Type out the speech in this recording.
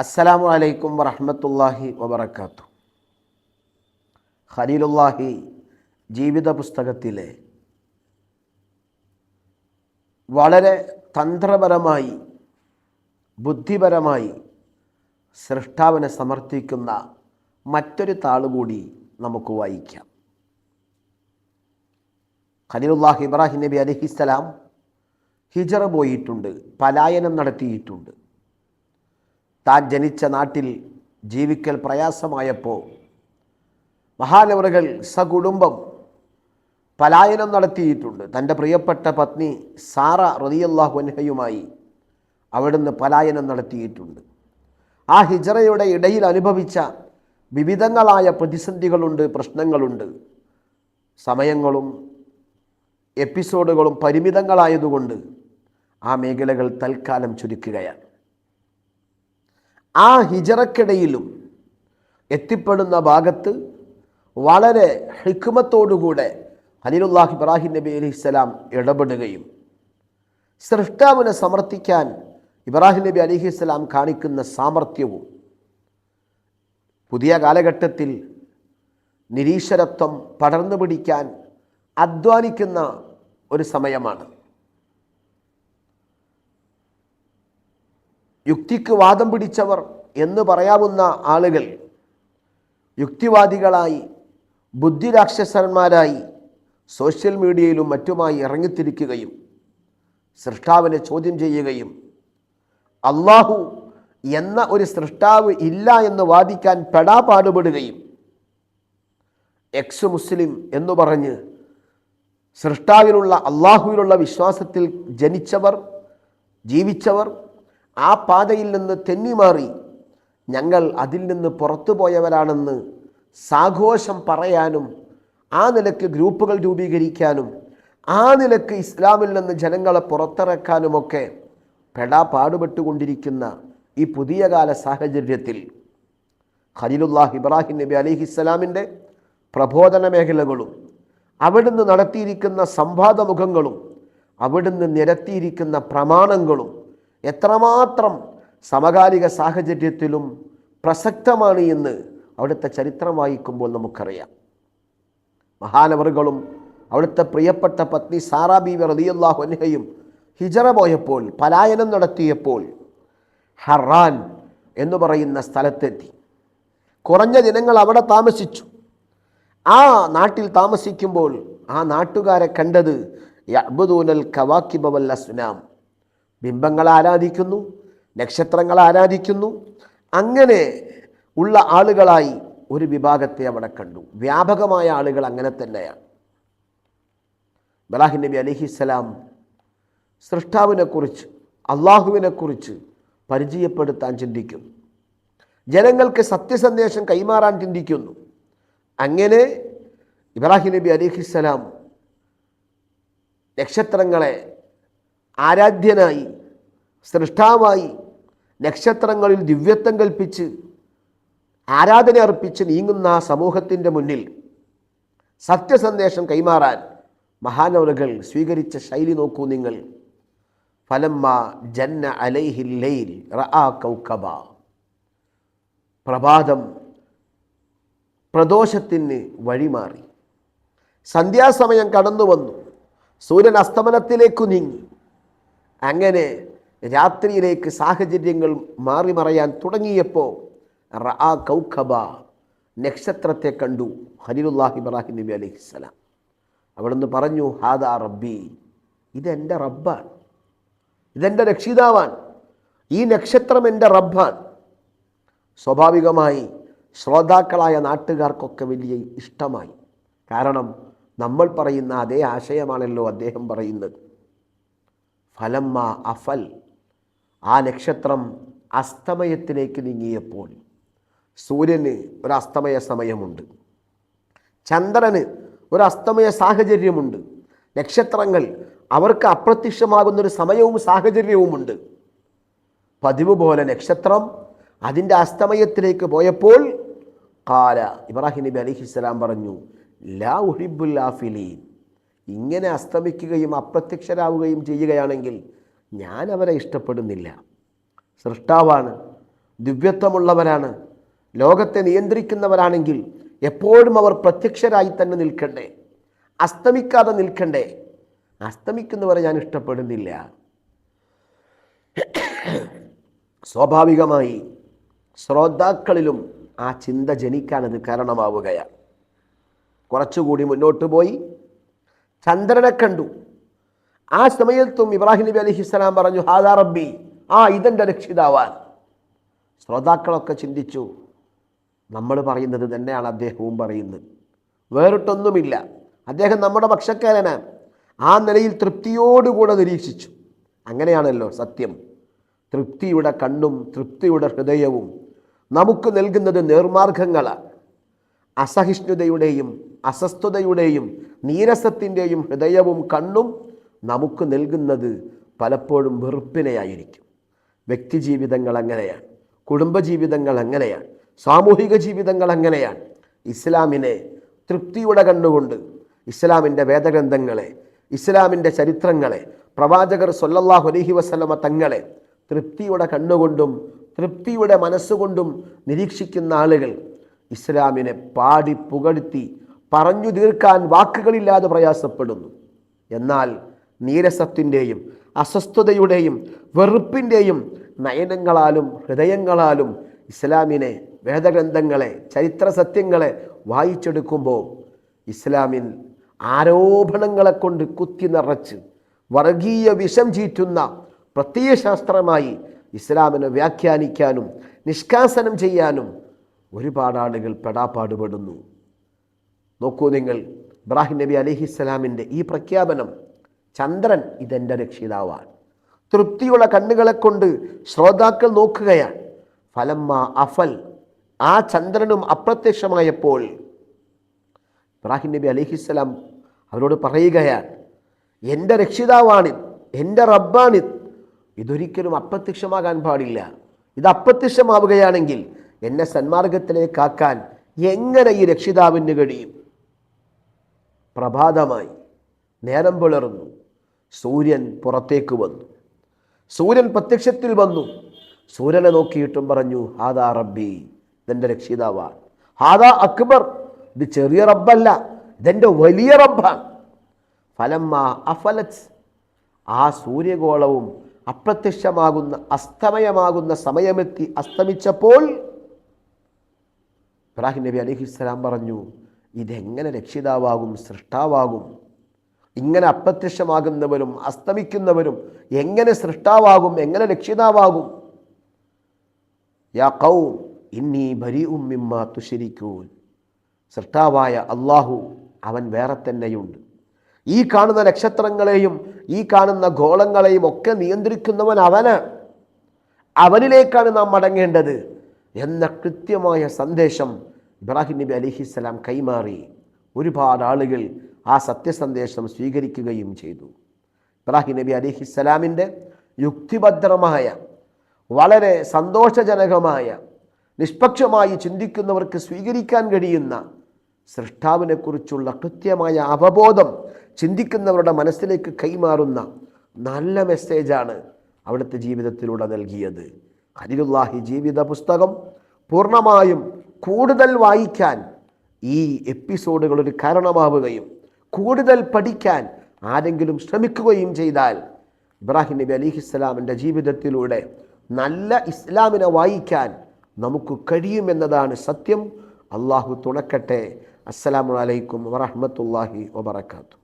അസ്സലാമു അലൈക്കും വറഹ്മത്തുള്ളാഹി വബറകാതുഹു. ഖലീലുല്ലാഹി ജീവിത പുസ്തകത്തിലെ വളരെ തന്ത്രപരമായി ബുദ്ധിപരമായി സൃഷ്ടാവിനെ സമർത്ഥിക്കുന്ന മറ്റൊരു താളുകൂടി നമുക്ക് വായിക്കാം. ഖലീലുല്ലാഹി ഇബ്രാഹിം നബി അലൈഹിസ്സലാം ഹിജറ പോയിട്ടുണ്ട്, പലായനം നടത്തിയിട്ടുണ്ട്. താൻ ജനിച്ച നാട്ടിൽ ജീവിക്കൽ പ്രയാസമായപ്പോൾ മഹാനവറുകൾ സകുടുംബം പലായനം നടത്തിയിട്ടുണ്ട്. തൻ്റെ പ്രിയപ്പെട്ട പത്നി സാറ റളിയല്ലാഹു അൻഹയുമായി അവിടുന്ന് പലായനം നടത്തിയിട്ടുണ്ട്. ആ ഹിജറയുടെ ഇടയിൽ അനുഭവിച്ച വിവിധങ്ങളായ പ്രതിസന്ധികളുണ്ട്, പ്രശ്നങ്ങളുണ്ട്. സമയങ്ങളും എപ്പിസോഡുകളും പരിമിതങ്ങളായതുകൊണ്ട് ആ മേഖലകൾ തൽക്കാലം ചുരുക്കുകയാണ്. ആ ഹിജറക്കിടയിലും എത്തിപ്പെടുന്ന ഭാഗത്ത് വളരെ ഹിക്മത്തോടുകൂടെ ഖലീലുല്ലാഹി ഇബ്രാഹിം നബി അലൈഹിസ്സലാം ഇടപെടുകയും സൃഷ്ടാവിനെ സമർത്ഥിക്കാൻ ഇബ്രാഹിം നബി അലൈഹിസ്സലാം കാണിക്കുന്ന സാമർഥ്യവും പുതിയ കാലഘട്ടത്തിൽ നിരീശ്വരത്വം പടർന്നു പിടിക്കാൻ അധ്വാനിക്കുന്ന ഒരു സമയമാണ്. യുക്തിക്ക് വാദം പിടിച്ചവർ എന്ന് പറയാവുന്ന ആളുകൾ യുക്തിവാദികളായി ബുദ്ധിരാക്ഷസന്മാരായി സോഷ്യൽ മീഡിയയിലും മറ്റുമായി ഇറങ്ങിത്തിരിക്കുകയും സൃഷ്ടാവിനെ ചോദ്യം ചെയ്യുകയും അള്ളാഹു എന്ന ഒരു സൃഷ്ടാവ് ഇല്ല എന്ന് വാദിക്കാൻ പെടാപാടുപെടുകയും എക്സ് മുസ്ലിം എന്ന് പറഞ്ഞ് സൃഷ്ടാവിലുള്ള അള്ളാഹുവിലുള്ള വിശ്വാസത്തിൽ ജനിച്ചവർ ജീവിച്ചവർ ആ പാതയിൽ നിന്ന് തെന്നിമാറി ഞങ്ങൾ അതിൽ നിന്ന് പുറത്തു പോയവരാണെന്ന് സാഘോഷം പറയാനും ആ നിലക്ക് ഗ്രൂപ്പുകൾ രൂപീകരിക്കാനും ആ നിലക്ക് ഇസ്ലാമിൽ നിന്ന് ജനങ്ങളെ പുറത്തിറക്കാനുമൊക്കെ പെടാപാടുപെട്ടുകൊണ്ടിരിക്കുന്ന ഈ പുതിയ കാല സാഹചര്യത്തിൽ ഖലീലുല്ലാഹി ഇബ്രാഹിം നബി അലൈഹിസ്സലാമിൻ്റെ പ്രബോധന മേഖലകളും അവിടുന്ന് നടത്തിയിരിക്കുന്ന സംവാദമുഖങ്ങളും അവിടുന്ന് നിരത്തിയിരിക്കുന്ന പ്രമാണങ്ങളും എത്രമാത്രം സമകാലിക സാഹചര്യത്തിലും പ്രസക്തമാണ് എന്ന് അവിടുത്തെ ചരിത്രം വായിക്കുമ്പോൾ നമുക്കറിയാം. മഹാനവറുകളും അവിടുത്തെ പ്രിയപ്പെട്ട പത്നി സാറാ ബീവി റളിയല്ലാഹു അൻഹയും ഹിജറ പോയപ്പോൾ, പലായനം നടത്തിയപ്പോൾ ഹറാൻ എന്ന് പറയുന്ന സ്ഥലത്തെത്തി. കുറഞ്ഞ ദിനങ്ങൾ അവിടെ താമസിച്ചു. ആ നാട്ടിൽ താമസിക്കുമ്പോൾ ആ നാട്ടുകാരെ കണ്ടത് യഅ്ബുദൂനൽ കവാകിബ വൽ അസ്നാം, ബിംബങ്ങൾ ആരാധിക്കുന്നു, നക്ഷത്രങ്ങൾ ആരാധിക്കുന്നു. അങ്ങനെ ഉള്ള ആളുകളായി ഒരു വിഭാഗത്തെ അവിടെ കണ്ടു. വ്യാപകമായ ആളുകൾ അങ്ങനെ തന്നെയാണ്. ഇബ്രാഹിം നബി അലൈഹിസ്സലാം സൃഷ്ടാവിനെക്കുറിച്ച് അള്ളാഹുവിനെക്കുറിച്ച് പരിചയപ്പെടുത്താൻ ചിന്തിക്കുന്നു. ജനങ്ങൾക്ക് സത്യസന്ദേശം കൈമാറാൻ ചിന്തിക്കുന്നു. അങ്ങനെ ഇബ്രാഹിം നബി അലൈഹിസ്സലാം നക്ഷത്രങ്ങളെ ആരാധ്യനായി സൃഷ്ടാവായി നക്ഷത്രങ്ങളിൽ ദിവ്യത്വം കൽപ്പിച്ച് ആരാധന അർപ്പിച്ച് നീങ്ങുന്ന ആ സമൂഹത്തിൻ്റെ മുന്നിൽ സത്യസന്ദേശം കൈമാറാൻ മഹാനവറുകൾ സ്വീകരിച്ച ശൈലി നോക്കൂ നിങ്ങൾ. ഫലമ്മ ജന്ന അലൈഹിൽ ലൈൽ റആ കൗകബ, പ്രഭാതം പ്രദോഷത്തിന് വഴിമാറി, സന്ധ്യാസമയം കടന്നു വന്നു, സൂര്യൻ അസ്തമനത്തിലേക്കു നീങ്ങി. അങ്ങനെ രാത്രിയിലേക്ക് സാഹചര്യങ്ങൾ മാറി മറയാൻ തുടങ്ങിയപ്പോൾ റആ കൗകബ, നക്ഷത്രത്തെ കണ്ടു ഖലീലുല്ലാഹി ഇബ്രാഹിം നബി അലൈഹിസ്സലാം. അവിടുന്ന് പറഞ്ഞു, ഹാദാ റബ്ബി, ഇതെൻ്റെ റബ്ബാണ്, ഇതെൻ്റെ രക്ഷിതാവാണ്, ഈ നക്ഷത്രം എൻ്റെ റബ്ബാണ്. സ്വാഭാവികമായി ശ്രോതാക്കളായ നാട്ടുകാർക്കൊക്കെ വലിയ ഇഷ്ടമായി. കാരണം നമ്മൾ പറയുന്ന അതേ ആശയമാണല്ലോ അദ്ദേഹം പറയുന്നത്. ഫലമ്മ അഫൽ, ആ നക്ഷത്രം അസ്തമയത്തിലേക്ക് നീങ്ങിയപ്പോൾ, സൂര്യന് ഒരു അസ്തമയ സമയമുണ്ട്, ചന്ദ്രന് ഒരു അസ്തമയ സാഹചര്യമുണ്ട്, നക്ഷത്രങ്ങൾ അവർക്ക് അപ്രത്യക്ഷമാകുന്നൊരു സമയവും സാഹചര്യവുമുണ്ട്. പതിവ് പോലെ നക്ഷത്രം അതിൻ്റെ അസ്തമയത്തിലേക്ക് പോയപ്പോൾ ഖാല, ഇബ്രാഹിം നബി അലൈഹിസ്സലാം പറഞ്ഞു, ലാ ഉഹിബ്ബുൽ ആഫിലീൻ, ഇങ്ങനെ അസ്തമിക്കുകയും അപ്രത്യക്ഷരാവുകയും ചെയ്യുകയാണെങ്കിൽ ഞാൻ അവരെ ഇഷ്ടപ്പെടുന്നില്ല. സൃഷ്ടാവാണ്, ദിവ്യത്വമുള്ളവരാണ്, ലോകത്തെ നിയന്ത്രിക്കുന്നവരാണെങ്കിൽ എപ്പോഴും അവർ പ്രത്യക്ഷരായി തന്നെ നിൽക്കണ്ടേ, അസ്തമിക്കാതെ നിൽക്കണ്ടേ? അസ്തമിക്കുന്നവരെ ഞാൻ ഇഷ്ടപ്പെടുന്നില്ല. സ്വാഭാവികമായി ശ്രോതാക്കളിലും ആ ചിന്ത ജനിക്കാനത് കാരണമാവുകയാണ്. കുറച്ചുകൂടി മുന്നോട്ട് പോയി ചന്ദ്രനെ കണ്ടു. ആ സമയത്തും ഇബ്രാഹിം നബി അലൈഹിസ്സലാം പറഞ്ഞു, ഹാദാ റബ്ബി, ഇതെൻ്റെ രക്ഷിതാവാൻ. ശ്രോതാക്കളൊക്കെ ചിന്തിച്ചു, നമ്മൾ പറയുന്നത് തന്നെയാണ് അദ്ദേഹവും പറയുന്നത്, വേറിട്ടൊന്നുമില്ല, അദ്ദേഹം നമ്മുടെ പക്ഷക്കാരനാണ്. ആ നിലയിൽ തൃപ്തിയോടുകൂടെ നിരീക്ഷിച്ചു. അങ്ങനെയാണല്ലോ സത്യം. തൃപ്തിയുടെ കണ്ണും തൃപ്തിയുടെ ഹൃദയവും നമുക്ക് നൽകുന്നത് നേർമാർഗങ്ങളാണ്. അസഹിഷ്ണുതയുടെയും അസ്വസ്ഥതയുടെയും നീരസത്തിൻ്റെയും ഹൃദയവും കണ്ണും നമുക്ക് നൽകുന്നത് പലപ്പോഴും വെറുപ്പിനെയായിരിക്കും. വ്യക്തിജീവിതങ്ങൾ അങ്ങനെയാണ്, കുടുംബജീവിതങ്ങൾ അങ്ങനെയാണ്, സാമൂഹിക ജീവിതങ്ങൾ അങ്ങനെയാണ്. ഇസ്ലാമിനെ തൃപ്തിയുടെ കണ്ണുകൊണ്ട്, ഇസ്ലാമിൻ്റെ വേദഗ്രന്ഥങ്ങളെ, ഇസ്ലാമിൻ്റെ ചരിത്രങ്ങളെ, പ്രവാചകർ സ്വല്ലല്ലാഹു അലൈഹി വസല്ലമ തങ്ങളെ തൃപ്തിയുടെ കണ്ണുകൊണ്ടും തൃപ്തിയുടെ മനസ്സുകൊണ്ടും നിരീക്ഷിക്കുന്ന ആളുകൾ ഇസ്ലാമിനെ പാടി പുകഴ്ത്തി പറഞ്ഞു തീർക്കാൻ വാക്കുകളില്ലാതെ പ്രയാസപ്പെടുന്നു. എന്നാൽ നീരസത്തിൻ്റെയും അസ്വസ്ഥതയുടെയും വെറുപ്പിൻ്റെയും നയനങ്ങളാലും ഹൃദയങ്ങളാലും ഇസ്ലാമിനെ, വേദഗ്രന്ഥങ്ങളെ, ചരിത്ര സത്യങ്ങളെ വായിച്ചെടുക്കുമ്പോൾ ഇസ്ലാമിൽ ആരോപണങ്ങളെ കൊണ്ട് കുത്തി നിറച്ച് വർഗീയ വിഷം ചീറ്റുന്ന പ്രത്യയശാസ്ത്രമായി ഇസ്ലാമിനെ വ്യാഖ്യാനിക്കാനും നിഷ്കാസനം ചെയ്യാനും ഒരുപാട് ആളുകൾ പെടാപ്പാടുപെടുന്നു. നോക്കൂ നിങ്ങൾ, ഇബ്രാഹിം നബി അലൈഹിസ്സലാമിൻ്റെ ഈ പ്രഖ്യാപനം, ചന്ദ്രൻ ഇതെൻ്റെ രക്ഷിതാവാണ്, തൃപ്തിയുള്ള കണ്ണുകളെ കൊണ്ട് ശ്രോതാക്കൾ നോക്കുകയാണ്. ഫലമ്മ അഫൽ, ആ ചന്ദ്രനും അപ്രത്യക്ഷമായപ്പോൾ ഇബ്രാഹിം നബി അലൈഹിസ്സലാം അവരോട് പറയുകയാണ്, എൻ്റെ രക്ഷിതാവാണിത്, എൻ്റെ റബ്ബാണിത്, ഇതൊരിക്കലും അപ്രത്യക്ഷമാകാൻ പാടില്ല. ഇത് അപ്രത്യക്ഷമാവുകയാണെങ്കിൽ എന്നെ സന്മാർഗത്തിലേക്കാക്കാൻ എങ്ങനെ ഈ രക്ഷിതാവിന് കഴിയും? പ്രഭാതമായി, നേരം പുലർന്നു, സൂര്യൻ പുറത്തേക്ക് വന്നു. സൂര്യൻ പ്രത്യക്ഷത്തിൽ വന്നു. സൂര്യനെ നോക്കിയിട്ടും പറഞ്ഞു, ഹാദാ റബ്ബി, ഇതെൻ്റെ രക്ഷിതാവാണ്. ഹാദാ അക്ബർ, ഇത് ചെറിയ റബ്ബല്ല, ഇതെൻ്റെ വലിയ റബ്ബാണ്. ഫലമ്മ അഫലത്ത്, ആ സൂര്യഗോളവും അപ്രത്യക്ഷമാകുന്ന അസ്തമയമാകുന്ന സമയമെത്തി അസ്തമിച്ചപ്പോൾ ഇബ്രാഹിം നബി അലൈഹിസ്സലാം പറഞ്ഞു, ഇതെങ്ങനെ രക്ഷിതാവാകും, സൃഷ്ടാവാകും? ഇങ്ങനെ അപ്രത്യക്ഷമാകുന്നവരും അസ്തമിക്കുന്നവരും എങ്ങനെ സൃഷ്ടാവാകും, എങ്ങനെ രക്ഷിതാവാകും? യാ ഖൗം ഇന്നി ബരീഉം മിമ്മാ തുശ്രികൂൻ, സൃഷ്ടാവായ അല്ലാഹു അവൻ വേറെ തന്നെയുണ്ട്. ഈ കാണുന്ന നക്ഷത്രങ്ങളെയും ഈ കാണുന്ന ഗോളങ്ങളെയും ഒക്കെ നിയന്ത്രിക്കുന്നവൻ അവനാണ്, അവനിലേക്കാണ് നാം മടങ്ങേണ്ടത് എന്ന കൃത്യമായ സന്ദേശം ഇബ്രാഹിം നബി അലൈഹിസ്സലാം കൈമാറി. ഒരുപാട് ആളുകൾ ആ സത്യസന്ദേശം സ്വീകരിക്കുകയും ചെയ്തു. ഇബ്രാഹിം നബി അലൈഹിസ്സലാമിൻ്റെ യുക്തിഭദ്രമായ, വളരെ സന്തോഷജനകമായ, നിഷ്പക്ഷമായി ചിന്തിക്കുന്നവർക്ക് സ്വീകരിക്കാൻ കഴിയുന്ന സൃഷ്ടാവിനെക്കുറിച്ചുള്ള കൃത്യമായ അവബോധം ചിന്തിക്കുന്നവരുടെ മനസ്സിലേക്ക് കൈമാറുന്ന നല്ല മെസ്സേജാണ് അവിടുത്തെ ജീവിതത്തിലൂടെ നൽകിയത്. ഖലീലുള്ളാഹി ജീവിത പുസ്തകം പൂർണ്ണമായും കൂടുതൽ വായിക്കാൻ ഈ എപ്പിസോഡുകൾ ഒരു കാരണമാവുകയും കൂടുതൽ പഠിക്കാൻ ആരെങ്കിലും ശ്രമിക്കുകയും ചെയ്താൽ ഇബ്രാഹിം നബി അലൈഹിസ്സലാമിൻ്റെ ജീവിതത്തിലൂടെ നല്ല ഇസ്ലാമിനെ വായിക്കാൻ നമുക്ക് കഴിയുമെന്നതാണ് സത്യം. അള്ളാഹു തുണക്കട്ടെ. അസ്സലാമു അലൈക്കും വറഹ്മത്തുള്ളാഹി വബറകാതുഹു.